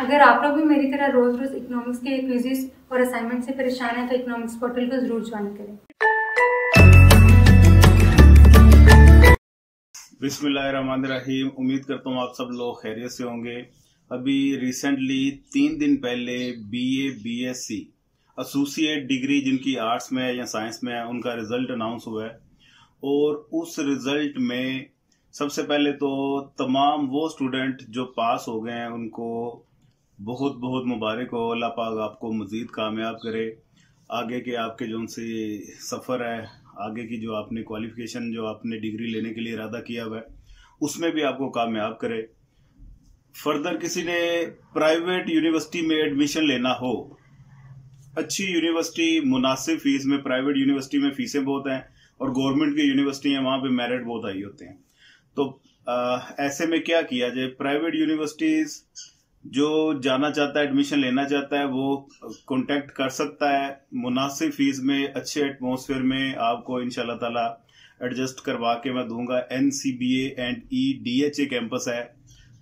अगर आप लोग भी मेरी तरह रोज रोज इकोनॉमिक्स के क्विज़ेस और असाइनमेंट से परेशान हैं तो इकोनॉमिक्स पोर्टल को जरूर ज्वाइन करें। बिस्मिल्लाहिर्रहमानिर्रहीम। उम्मीद करता हूँ आप सब लोग खैरियत से होंगे। अभी रिसेंटली 3 दिन पहले BA BSc एसोसिएट डिग्री जिनकी आर्ट्स में है या साइंस में है उनका रिजल्ट अनाउंस हुआ है और उस रिजल्ट में सबसे पहले तो तमाम वो स्टूडेंट जो पास हो गए हैं उनको बहुत बहुत मुबारक हो। अल्लाह पाक आपको मज़ीद कामयाब करे। आगे के आपके जो उनसे सफ़र है, आगे की जो आपने क्वालिफिकेशन जो आपने डिग्री लेने के लिए इरादा किया हुआ है उसमें भी आपको कामयाब करे। फर्दर किसी ने प्राइवेट यूनिवर्सिटी में एडमिशन लेना हो, अच्छी यूनिवर्सिटी मुनासिब फीस में, प्राइवेट यूनिवर्सिटी में फीसें बहुत हैं और गवर्नमेंट की यूनिवर्सिटी है वहाँ पे मेरिट बहुत हाई होते हैं, तो ऐसे में क्या किया जाए। प्राइवेट यूनिवर्सिटीज जो जाना चाहता है, एडमिशन लेना चाहता है, वो कांटेक्ट कर सकता है। मुनासिब फीस में, अच्छे एटमॉस्फेयर में आपको इंशाल्लाह ताला एडजस्ट करवा के मैं दूंगा। NCBA एंड EDHA कैंपस है,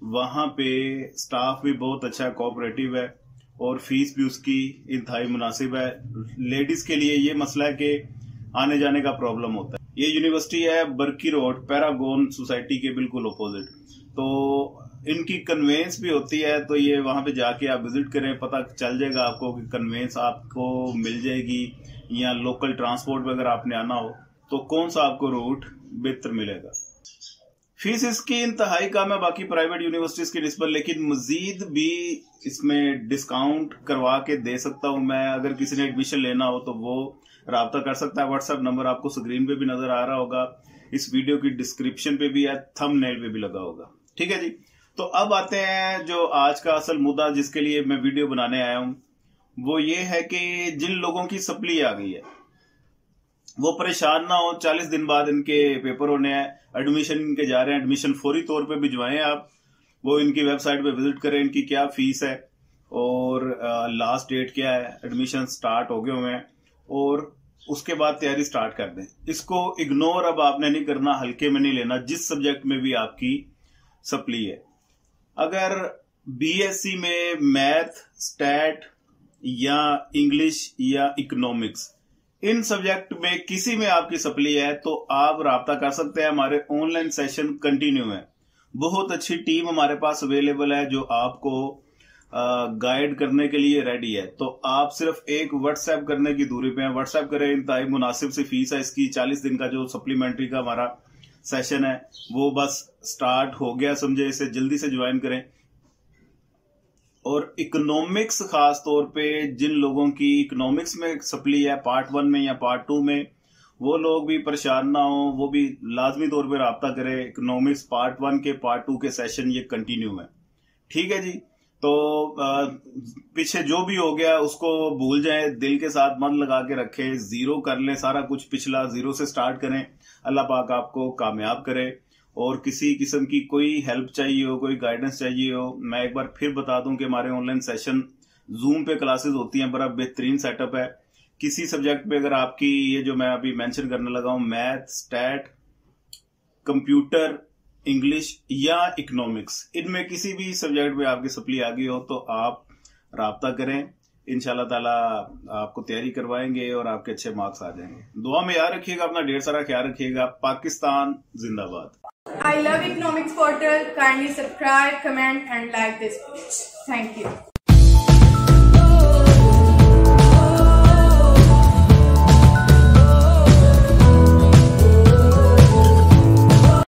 वहाँ पे स्टाफ भी बहुत अच्छा कोऑपरेटिव है और फीस भी उसकी इंतहाई मुनासिब है। लेडीज के लिए ये मसला है कि आने जाने का प्रॉब्लम होता है। ये यूनिवर्सिटी है बर्की रोड, पैरागॉन सोसाइटी के बिल्कुल अपोजिट, तो इनकी कन्वेंस भी होती है, तो ये वहां पे जाके आप विजिट करें, पता चल जाएगा आपको कि कन्वेंस आपको मिल जाएगी या लोकल ट्रांसपोर्ट में अगर आपने आना हो तो कौन सा आपको रूट बेहतर मिलेगा। फीस इसकी इंतहाई कम है बाकी प्राइवेट यूनिवर्सिटीज की निस्बत, लेकिन मजीद भी इसमें डिस्काउंट करवा के दे सकता हूं मैं। अगर किसी ने एडमिशन लेना हो तो वो राब्ता कर सकता है। व्हाट्सएप नंबर आपको स्क्रीन पे भी नजर आ रहा होगा, इस वीडियो की डिस्क्रिप्शन पे भी है, थंबनेल पे भी लगा होगा। ठीक है जी, तो अब आते हैं जो आज का असल मुद्दा जिसके लिए मैं वीडियो बनाने आया हूं, वो ये है कि जिन लोगों की सप्ली आ गई है वो परेशान ना हो। 40 दिन बाद इनके पेपर होने हैं, एडमिशन इनके जा रहे हैं, एडमिशन फौरी तौर पे भिजवाएं आप। वो इनकी वेबसाइट पे विजिट करें, इनकी क्या फीस है और लास्ट डेट क्या है, एडमिशन स्टार्ट हो गए हुए हैं और उसके बाद तैयारी स्टार्ट कर दें। इसको इग्नोर अब आपने नहीं करना, हल्के में नहीं लेना, जिस सब्जेक्ट में भी आपकी सप्ली है। अगर BSc में मैथ, स्टैट या इंग्लिश या इकोनॉमिक्स, इन सब्जेक्ट में किसी में आपकी सप्ली है तो आप राब्ता कर सकते हैं। हमारे ऑनलाइन सेशन कंटिन्यू है, बहुत अच्छी टीम हमारे पास अवेलेबल है जो आपको गाइड करने के लिए रेडी है। तो आप सिर्फ एक व्हाट्सएप करने की दूरी पे हैं, व्हाट्सएप करें। इंतहाई मुनासिब सी फीस है इसकी। 40 दिन का जो सप्लीमेंट्री का हमारा सेशन है वो बस स्टार्ट हो गया, समझे, इसे जल्दी से ज्वाइन करें। और इकोनॉमिक्स खास तौर पे जिन लोगों की इकोनॉमिक्स में सप्ली है पार्ट 1 में या पार्ट 2 में, वो लोग भी परेशान ना हो, वो भी लाजमी तौर पे राब्ता करें। इकोनॉमिक्स पार्ट 1 के पार्ट 2 के सेशन ये कंटिन्यू है। ठीक है जी, तो पीछे जो भी हो गया उसको भूल जाए, दिल के साथ मन लगा के रखें, जीरो कर लें सारा कुछ, पिछला जीरो से स्टार्ट करें। अल्लाह पाक आपको कामयाब करे। और किसी किस्म की कोई हेल्प चाहिए हो, कोई गाइडेंस चाहिए हो, मैं एक बार फिर बता दूं कि हमारे ऑनलाइन सेशन जूम पे क्लासेस होती हैं, बड़ा बेहतरीन सेटअप है। किसी सब्जेक्ट पे अगर आपकी ये जो मैं अभी मेंशन करने लगा हूं, मैथ, स्टैट, कंप्यूटर, इंग्लिश या इकोनॉमिक्स, इनमें किसी भी सब्जेक्ट में आपकी सप्ली आ गई हो तो आप राब्ता करें। इंशाल्लाह ताला आपको तैयारी करवाएंगे और आपके अच्छे मार्क्स आ जाएंगे। दुआ में याद रखिएगा, अपना ढेर सारा ख्याल रखिएगा। पाकिस्तान जिंदाबाद। I love Economics Portal. Kindly subscribe, comment and like this page. Thank you.